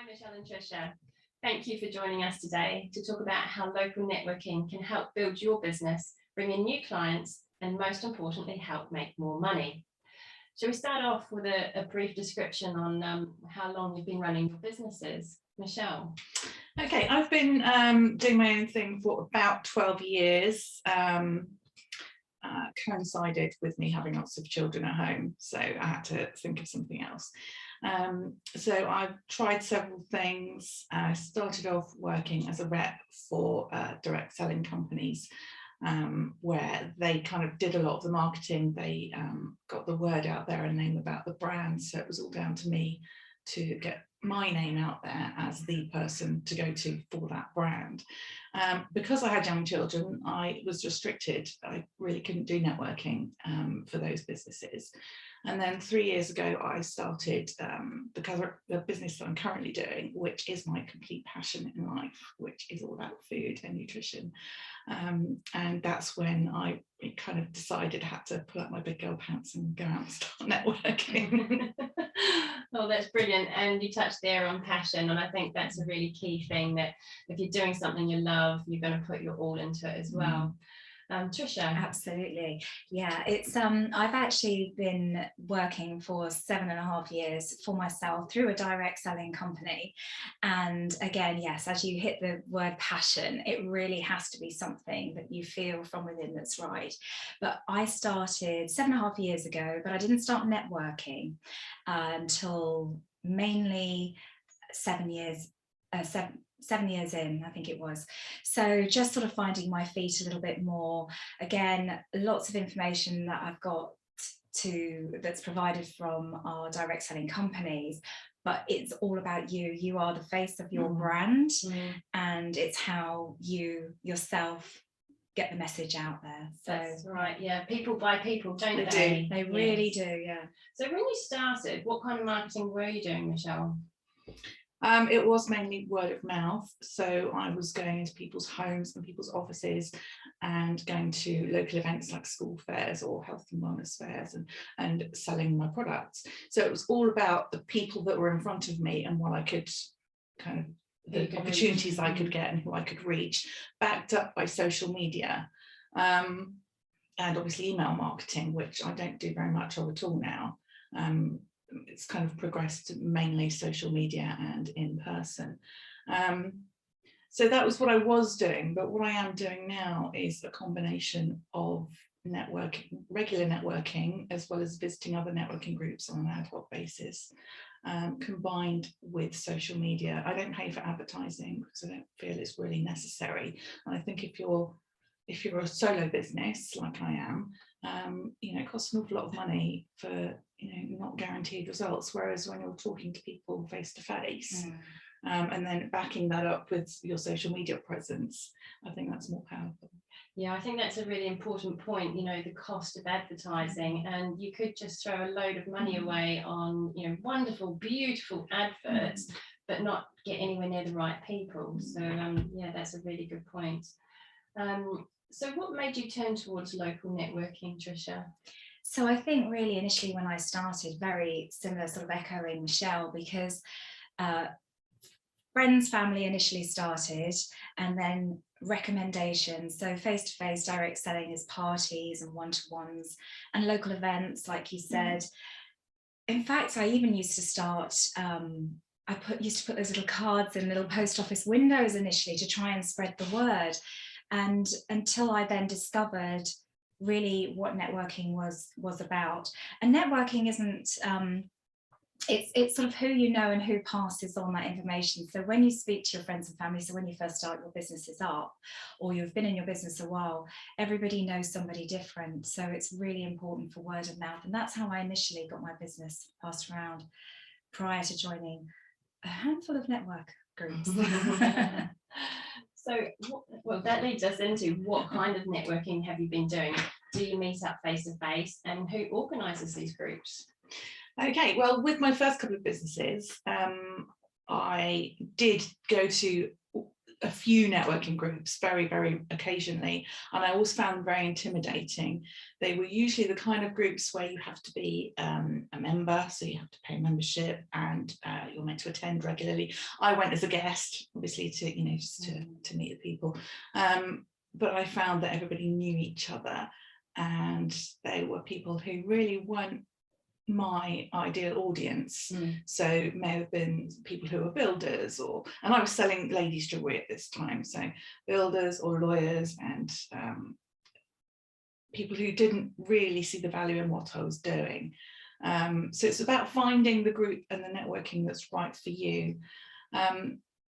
Hi, Michelle and Tricia. Thank you for joining us today to talk about how local networking can help build your business, bring in new clients, and most importantly, help make more money. Shall we start off with a brief description on how long you've been running your businesses? Michelle. Okay, I've been doing my own thing for about 12 years. Coincided with me having lots of children at home, so I had to think of something else. So I've tried several things. I started off working as a rep for direct selling companies, where they kind of did a lot of the marketing. They got the word out there and name about the brand, so it was all down to me to get my name out there as the person to go to for that brand. Because I had young children, I was restricted. I really couldn't do networking for those businesses. And then 3 years ago, I started the business that I'm currently doing, which is my complete passion in life, which is all about food and nutrition. And that's when I kind of decided I had to pull out my big girl pants and go out and start networking. Oh, that's brilliant. And you touched there on passion, and I think that's a really key thing, that if you're doing something you love, you're going to put your all into it as well. Tricia. Absolutely. Yeah, it's I've actually been working for 7.5 years for myself through a direct selling company. And again, yes, as you hit the word passion, it really has to be something that you feel from within that's right. But I started 7.5 years ago, but I didn't start networking until mainly 7 years in, I think it was. So just sort of finding my feet a little bit more. Again, lots of information that I've got that's provided from our direct selling companies, but it's all about you. You are the face of your brand, and it's how you yourself get the message out there. So that's right. Yeah, people buy people, don't they? They really do. Yeah. So when you started, what kind of marketing were you doing, Michelle? It was mainly word of mouth. So I was going into people's homes and people's offices and going to local events like school fairs or health and wellness fairs and selling my products. So it was all about the people that were in front of me and what I could kind of, the opportunities I could get and who I could reach, backed up by social media. And obviously email marketing, which I don't do very much of at all now. It's kind of progressed to mainly social media and in person. So that was what I was doing, but what I am doing now is a combination of networking, regular networking, as well as visiting other networking groups on an ad hoc basis, combined with social media. I don't pay for advertising because I don't feel it's really necessary. And I think if you're a solo business like I am, it costs an awful lot of money for not guaranteed results. Whereas when you're talking to people face to face, and then backing that up with your social media presence, I think that's more powerful. Yeah, I think that's a really important point. The cost of advertising, and you could just throw a load of money away on wonderful, beautiful adverts, but not get anywhere near the right people. So yeah, that's a really good point. So what made you turn towards local networking, Tricia? So I think really initially when I started, very similar, sort of echoing Michelle, because friends, family initially started, and then recommendations. So face-to-face direct selling is parties and one-to-ones and local events, like you said. In fact, I even used to start, used to put those little cards in little post office windows initially to try and spread the word. And until I then discovered really what networking was about. And networking isn't, it's sort of who you know and who passes on that information. So when you speak to your friends and family, so when you first start your businesses up, or you've been in your business a while, everybody knows somebody different. So it's really important for word of mouth. And that's how I initially got my business passed around prior to joining a handful of network groups. So, well, that leads us into what kind of networking have you been doing? Do you meet up face to face, and who organises these groups? Okay, well, with my first couple of businesses, I did go to a few networking groups very, very occasionally, and I always found them very intimidating. They were usually the kind of groups where you have to be a member, so you have to pay membership, and you're meant to attend regularly. I went as a guest, obviously, to, you know, just to meet the people, but I found that everybody knew each other, and they were people who really weren't my ideal audience. So may have been people who were builders, and I was selling ladies jewelry at this time, so builders or lawyers, and people who didn't really see the value in what I was doing. So it's about finding the group and the networking that's right for you.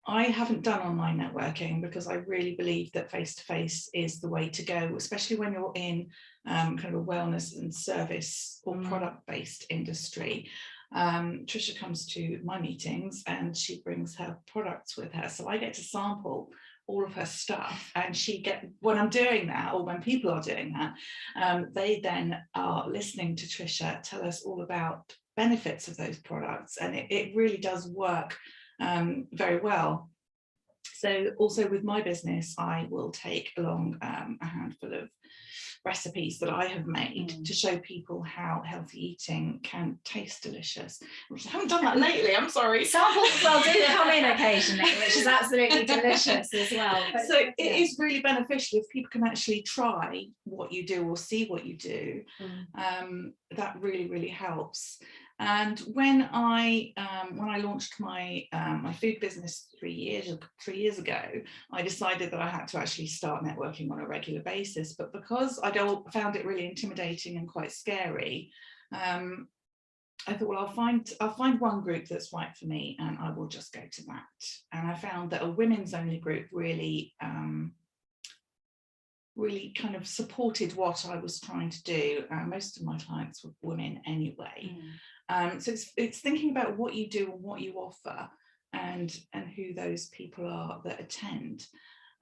I haven't done online networking because I really believe that face-to-face is the way to go, especially when you're in kind of a wellness and service or product-based industry. Trisha comes to my meetings and she brings her products with her, so I get to sample all of her stuff, and when I'm doing that, or when people are doing that, they then are listening to Trisha tell us all about benefits of those products, and it really does work very well. So also with my business, I will take along a handful of recipes that I have made to show people how healthy eating can taste delicious. I haven't done that lately, I'm sorry. Samples do come in occasionally, which is absolutely delicious as well. But, so it is really beneficial if people can actually try what you do or see what you do. That really, really helps. And when I launched my my food business 3 years ago, I decided that I had to actually start networking on a regular basis. But because I found it really intimidating and quite scary, I thought, well, I'll find one group that's right for me, and I will just go to that. And I found that a women's only group really really kind of supported what I was trying to do. Most of my clients were women anyway. So it's thinking about what you do and what you offer, and who those people are that attend.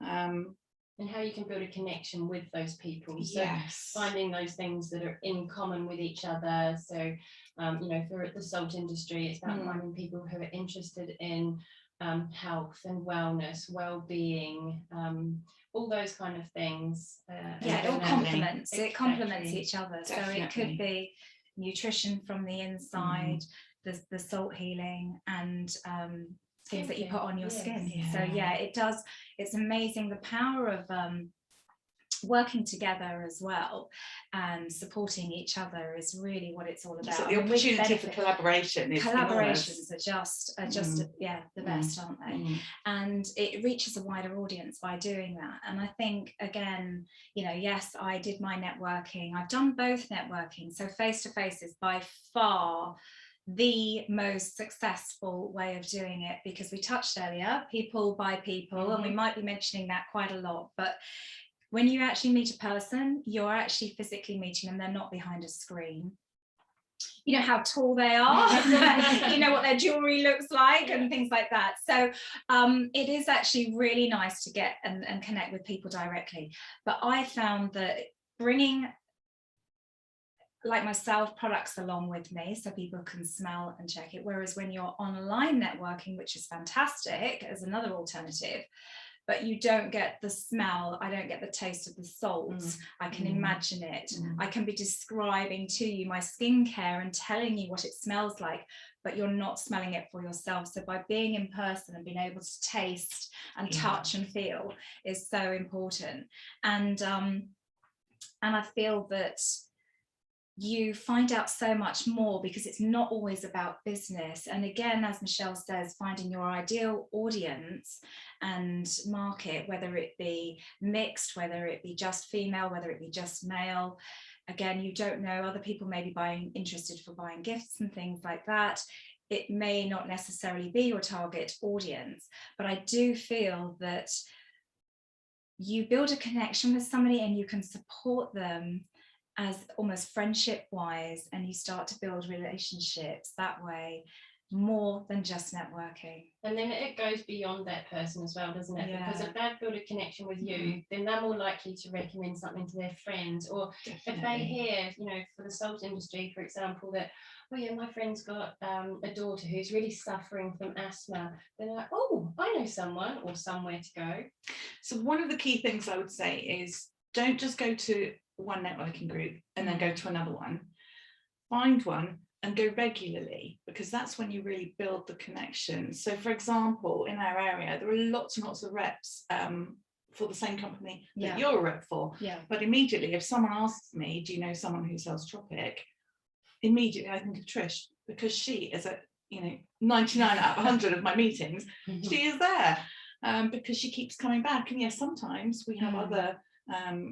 And how you can build a connection with those people. So yes. Finding those things that are in common with each other. So, you know, if you're at the salt industry, it's about finding people who are interested in health and wellness, well-being, all those kind of things. It all complements. Exactly. It complements each other. Definitely. So it could be nutrition from the inside, the salt healing, and things that you put on your skin. So it does. It's amazing the power of working together as well and supporting each other is really what it's all about. So the opportunity for collaboration is collaborations enormous. are just the best, aren't they? And it reaches a wider audience by doing that. And I think, again, you know, yes, I did my networking. I've done both networking. So face-to-face is by far the most successful way of doing it, because we touched earlier, people by people, and we might be mentioning that quite a lot, but when you actually meet a person, you're actually physically meeting them. They're not behind a screen. You know how tall they are, you know what their jewelry looks like, and things like that. So it is actually really nice to get and connect with people directly. But I found that bringing, like myself, products along with me so people can smell and check it. Whereas when you're online networking, which is fantastic as another alternative, but you don't get the smell, I don't get the taste of the salts. I can imagine it. I can be describing to you my skincare and telling you what it smells like, but you're not smelling it for yourself. So by being in person and being able to taste and touch and feel is so important. And I feel that you find out so much more because it's not always about business. And again, as Michelle says, finding your ideal audience and market, whether it be mixed, whether it be just female, whether it be just male. Again, you don't know, other people may be interested for buying gifts and things like that. It may not necessarily be your target audience, but I do feel that you build a connection with somebody and you can support them as almost friendship wise, and you start to build relationships that way. more than just networking. And then it goes beyond that person as well, doesn't it? Yeah. Because if they've built a connection with you, then they're more likely to recommend something to their friends. Or if they hear, you know, for the salt industry, for example, that, oh yeah, my friend's got a daughter who's really suffering from asthma, they're like, oh, I know someone or somewhere to go. So one of the key things I would say is, don't just go to one networking group and then go to another one. Find one and go regularly, because that's when you really build the connection. So for example, in our area, there are lots and lots of reps for the same company that you're a rep for. But immediately, if someone asks me, do you know someone who sells Tropic? Immediately I think of Trish, because she is at, you know, 99 out of 100 of my meetings, she is there, because she keeps coming back. And yes, sometimes we have other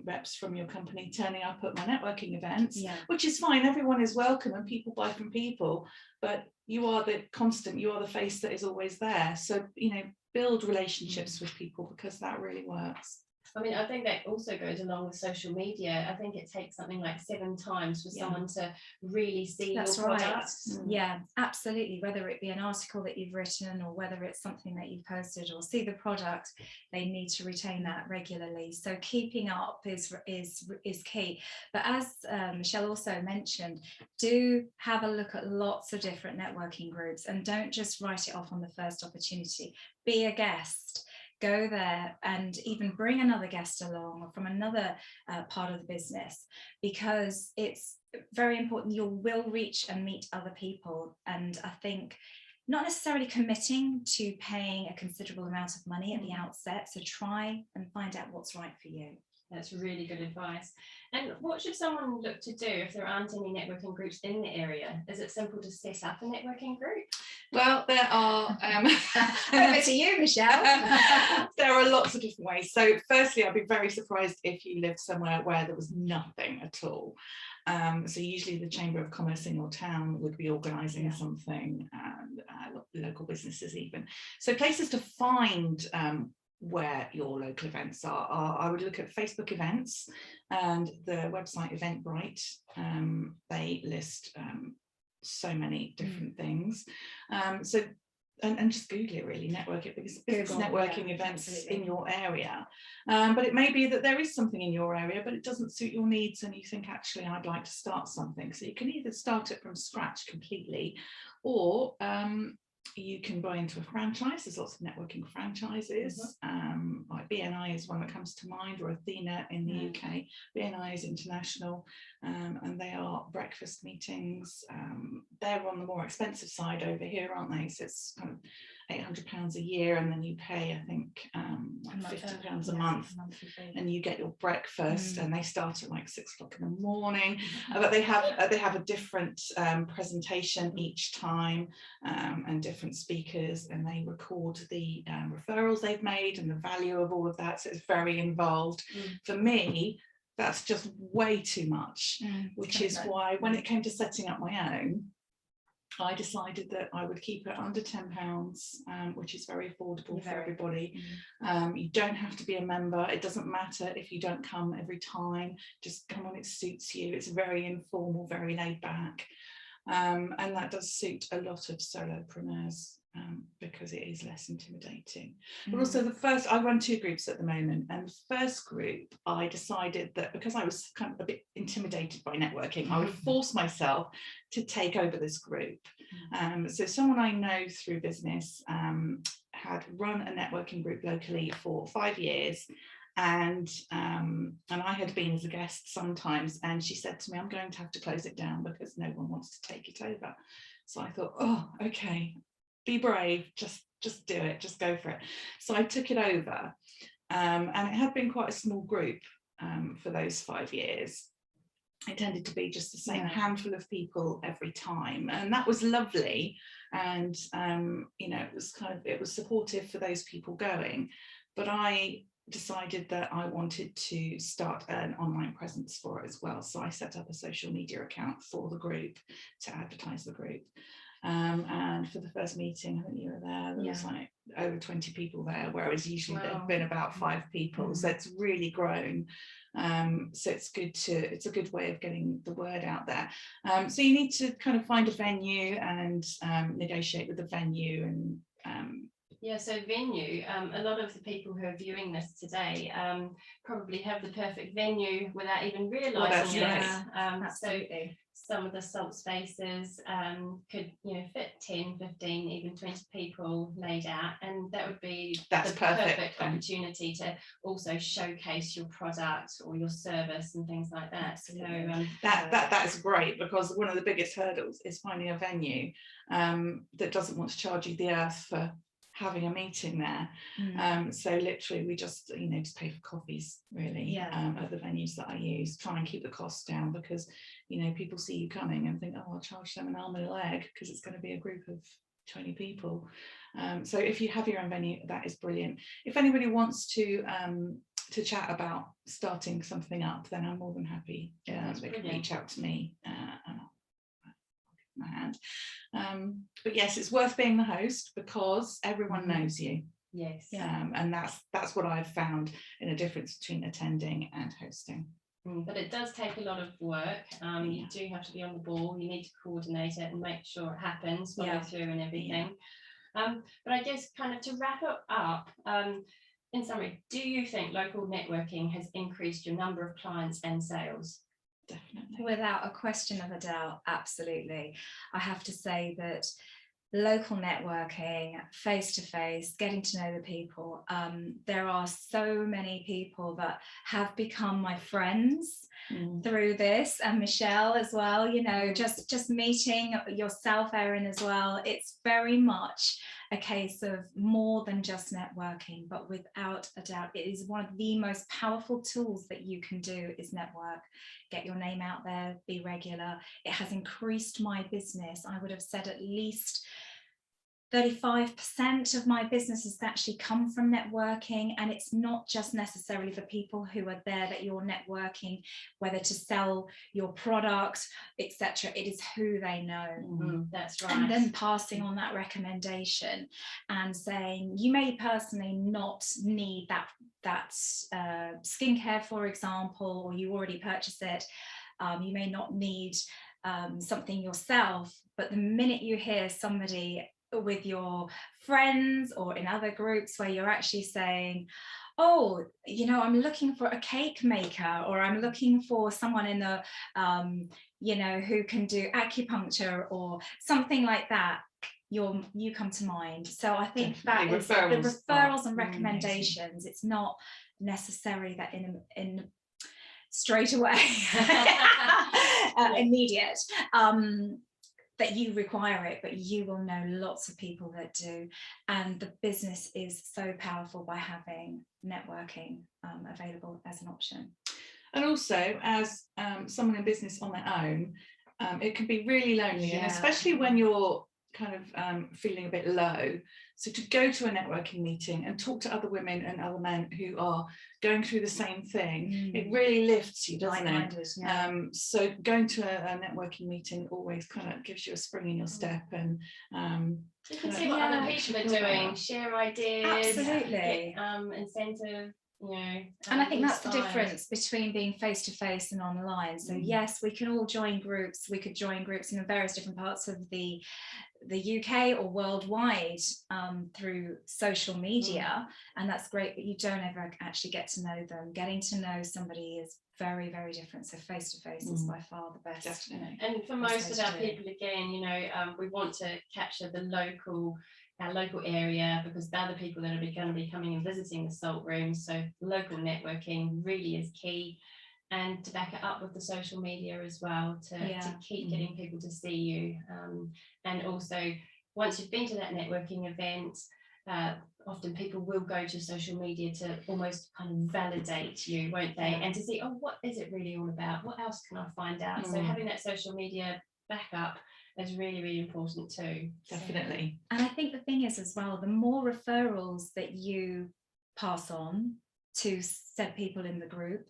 reps from your company turning up at my networking events, which is fine. Everyone is welcome and people buy from people, but you are the constant, you are the face that is always there. So, you know, build relationships with people, because that really works. I mean, I think that also goes along with social media. I think it takes something like 7 times for someone to really see your product. Yeah, absolutely. Whether it be an article that you've written or whether it's something that you've posted or see the product, they need to retain that regularly. So keeping up is key. But as Michelle also mentioned, do have a look at lots of different networking groups and don't just write it off on the first opportunity. Be a guest. Go there and even bring another guest along or from another part of the business, because it's very important. You will reach and meet other people. And I think not necessarily committing to paying a considerable amount of money at the outset. So try and find out what's right for you. That's really good advice. And what should someone look to do if there aren't any networking groups in the area? Is it simple to set up a networking group? Well, there are over to you, Michelle. There are lots of different ways. So firstly, I'd be very surprised if you lived somewhere where there was nothing at all. So usually the Chamber of Commerce in your town would be organising something, and local businesses even. So places to find where your local events are, I would look at Facebook events and the website Eventbrite. They list so many different things. So and just Google it really, network it, because business networking events in your area. But it may be that there is something in your area, but it doesn't suit your needs and you think, actually, I'd like to start something. So you can either start it from scratch completely, or you can buy into a franchise. There's lots of networking franchises. Like BNI is one that comes to mind, or Athena in the UK. BNI is international, and they are breakfast meetings. They're on the more expensive side over here, aren't they? So it's kind of £800 a year, and then you pay, I think, like £50 a month, and you get your breakfast. And they start at like 6 o'clock in the morning. But they have a different presentation each time, and different speakers, and they record the referrals they've made and the value of all of that. So it's very involved. For me, that's just way too much, which is why when it came to setting up my own, I decided that I would keep it under £10, which is very affordable for everybody. You don't have to be a member. It doesn't matter if you don't come every time. Just come when it suits you. It's very informal, very laid back. And that does suit a lot of solopreneurs, because it is less intimidating. But also I run 2 groups at the moment, and the first group, I decided that because I was kind of a bit intimidated by networking, I would force myself to take over this group. So someone I know through business had run a networking group locally for 5 years. And I had been as a guest sometimes, and she said to me, I'm going to have to close it down because no one wants to take it over. So I thought, oh, okay, be brave, just do it, just go for it. So I took it over, and it had been quite a small group for those 5 years. It tended to be just the same handful of people every time, and that was lovely. And you know, it was supportive for those people going. But I decided that I wanted to start an online presence for it as well. So I set up a social media account for the group to advertise the group. and for the first meeting, I think you were there, there was like over 20 people there, whereas usually there've been about 5 people. So it's really grown. So it's a good way of getting the word out there. So you need to kind of find a venue and negotiate with the venue, and yeah, so venue, a lot of the people who are viewing this today probably have the perfect venue without even realising it. Absolutely. So some of the salt spaces could, you know, fit 10, 15, even 20 people laid out, and that would be the perfect opportunity to also showcase your product or your service and things like that. Absolutely. So that is great, because one of the biggest hurdles is finding a venue that doesn't want to charge you the earth for having a meeting there. So literally we just just pay for coffees really at the venues that I use, try and keep the costs down, because people see you coming and think, oh, I'll charge them an arm and a leg because it's going to be a group of 20 people. So if you have your own venue, that is brilliant. If anybody wants to chat about starting something up, then I'm more than happy. They can reach out to me and I'll my hand. But yes, it's worth being the host because everyone knows you. Yes. And that's what I've found in a difference between attending and hosting. But it does take a lot of work. You do have to be on the ball. You need to coordinate it and make sure it happens, follow through and everything. But I guess kind of to wrap it up, in summary, do you think local networking has increased your number of clients and sales? Definitely. Without a question of a doubt, absolutely. I have to say that local networking, face-to-face, getting to know the people, there are so many people that have become my friends through this, and Michelle as well, just meeting yourself, Erin, as well. It's very much a case of more than just networking, but without a doubt, it is one of the most powerful tools that you can do is network, get your name out there, be regular. It has increased my business. I would have said at least 35% of my business has actually come from networking, and it's not just necessarily the people who are there that you're networking, whether to sell your product, etc. It is who they know. That's right. And then passing on that recommendation and saying, you may personally not need that skincare, for example, or you already purchase it. You may not need something yourself, but the minute you hear somebody with your friends or in other groups where you're actually saying, oh, I'm looking for a cake maker, or I'm looking for someone in the who can do acupuncture or something like that, you come to mind. So I think definitely. that is the referrals and recommendations. Amazing. It's not necessary that in straight away immediate that you require it, but you will know lots of people that do, and the business is so powerful by having networking available as an option. And also, as someone in business on their own, it can be really lonely, and especially when you're kind of feeling a bit low. So to go to a networking meeting and talk to other women and other men who are going through the same thing, it really lifts you, doesn't it? So going to a networking meeting always kind of gives you a spring in your step, and you can see what other people are doing, share ideas, absolutely, get incentive. And I think that's the difference between being face-to-face and online. So yes, we can all join groups. We could join groups in various different parts of the UK or worldwide through social media, and that's great, but you don't ever actually get to know them. Getting to know somebody is very, very different. So face-to-face is by far the best. Definitely. And for most of our people, again, we want to capture our local area, because they're the people that are going to be coming and visiting the salt rooms. So local networking really is key, and to back it up with the social media as well, to keep getting people to see you. And also, once you've been to that networking event, often people will go to social media to almost kind of validate you, won't they? And to see, oh, what is it really all about? What else can I find out? So having that social media backup is really, really important too. Definitely. And I think the thing is as well, the more referrals that you pass on to said people in the group,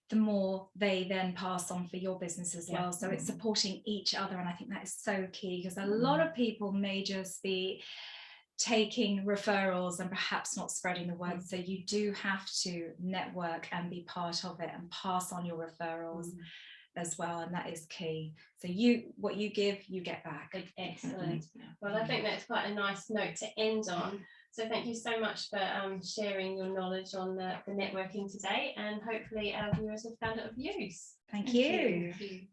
the more they then pass on for your business as Yeah. well. So it's supporting each other, and I think that is so key, because a lot of people may just be taking referrals and perhaps not spreading the word. So you do have to network and be part of it and pass on your referrals as well, and that is key. So what you give, you get back. Excellent. Well, I think that's quite a nice note to end on. So thank you so much for sharing your knowledge on the networking today, and hopefully our viewers have found it of use. Thank you. Thank you.